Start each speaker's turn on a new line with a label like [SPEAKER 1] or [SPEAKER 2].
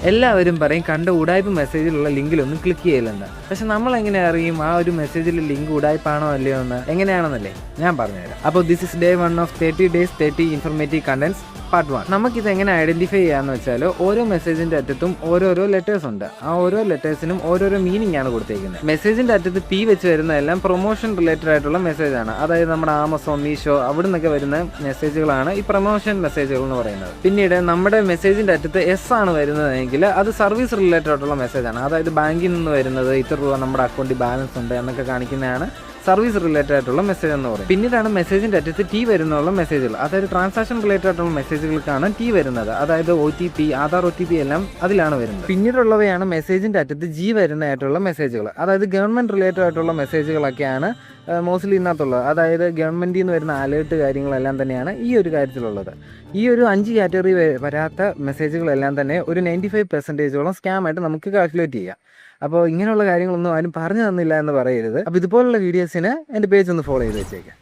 [SPEAKER 1] എല്ലാവരും പറയും കണ്ട ഉടായ്പ മെസ്സേജിലുള്ള ലിങ്കിലൊന്നും ക്ലിക്ക് ചെയ്യില്ലെന്ന്. പക്ഷെ നമ്മൾ എങ്ങനെ അറിയും ആ ഒരു മെസ്സേജിൽ ലിങ്ക് ഉടായ്പാണോ അല്ലയോ എന്ന്? എങ്ങനെയാണെന്നല്ലേ ഞാൻ പറഞ്ഞുതരാം. അപ്പോൾ this is day 1 of 30 days 30 informative contents part 1. നമുക്കിത് എങ്ങനെ ഐഡന്റിഫൈ ചെയ്യാന്ന് വെച്ചാൽ ഓരോ മെസ്സേജിന്റെ അറ്റത്തും ഓരോരോ ലെറ്റേഴ്സ് ഉണ്ട്. ആ ഓരോ ലെറ്റേഴ്സിനും ഓരോരോ മീനിങ് ആണ് കൊടുത്തേക്കുന്നത്. മെസ്സേജിന്റെ അറ്റത്ത് പി വെച്ച് വരുന്നതെല്ലാം പ്രൊമോഷൻ റിലേറ്റഡ് ആയിട്ടുള്ള മെസ്സേജ് ആണ്. അതായത് നമ്മുടെ ആമസോൺ, മീഷോ അവിടെ നിന്നൊക്കെ വരുന്ന മെസ്സേജുകളാണ് ഈ പ്രൊമോഷൻ മെസ്സേജുകൾ എന്ന് പറയുന്നത്. പിന്നീട് നമ്മുടെ മെസ്സേജിന്റെ അറ്റത്ത് എസ് ആണ് വരുന്നതെങ്കിൽ അത് സർവീസ് റിലേറ്റഡ് ആയിട്ടുള്ള മെസ്സേജ് ആണ്. അതായത് ബാങ്കിൽ നിന്ന് വരുന്നത് ഇത്ര രൂപ നമ്മുടെ അക്കൗണ്ടിൽ ബാലൻസ് ഉണ്ട് എന്നൊക്കെ കാണിക്കുന്നതാണ് സർവീസ് റിലേറ്റഡ് ആയിട്ടുള്ള മെസ്സേജ് എന്ന് പറയും. പിന്നീടാണ് മെസ്സേജിന്റെ അറ്റത്ത് ടി വരുന്നുള്ള മെസ്സേജുകൾ. അതായത് ട്രാൻസാക്ഷൻ റിലേറ്റഡ് ആയിട്ടുള്ള മെസ്സേജുകൾക്കാണ് ടി വരുന്നത്. അതായത് OTP, ആധാർ OTP എല്ലാം അതിലാണ് വരുന്നത്. പിന്നീടുള്ളവയാണ് മെസ്സേജിന്റെ അറ്റത്ത് ജി വരുന്നതായിട്ടുള്ള മെസ്സേജുകൾ. അതായത് ഗവൺമെന്റ് റിലേറ്റഡ് ആയിട്ടുള്ള മെസ്സേജുകളൊക്കെയാണ് മോസ്റ്റ്ലി ഇതിനകത്തുള്ളത്. അതായത് ഗവൺമെന്റിൽ നിന്ന് വരുന്ന അലേർട്ട് കാര്യങ്ങളെല്ലാം തന്നെയാണ് ഈ ഒരു കാര്യത്തിലുള്ളത്. ഈ ഒരു 5 കാറ്റഗറി വരാത്ത മെസ്സേജുകളെല്ലാം തന്നെ ഒരു 95% സ്കാം ആയിട്ട് നമുക്ക് കാൽക്കുലേറ്റ് ചെയ്യാം. അപ്പോൾ ഇങ്ങനെയുള്ള കാര്യങ്ങളൊന്നും ആരും പറഞ്ഞു തന്നില്ല എന്ന് പറയരുത്. അപ്പോൾ ഇതുപോലുള്ള വീഡിയോസിന് എൻ്റെ പേജ് ഒന്ന് ഫോളോ ചെയ്ത് വെച്ചേക്കാം.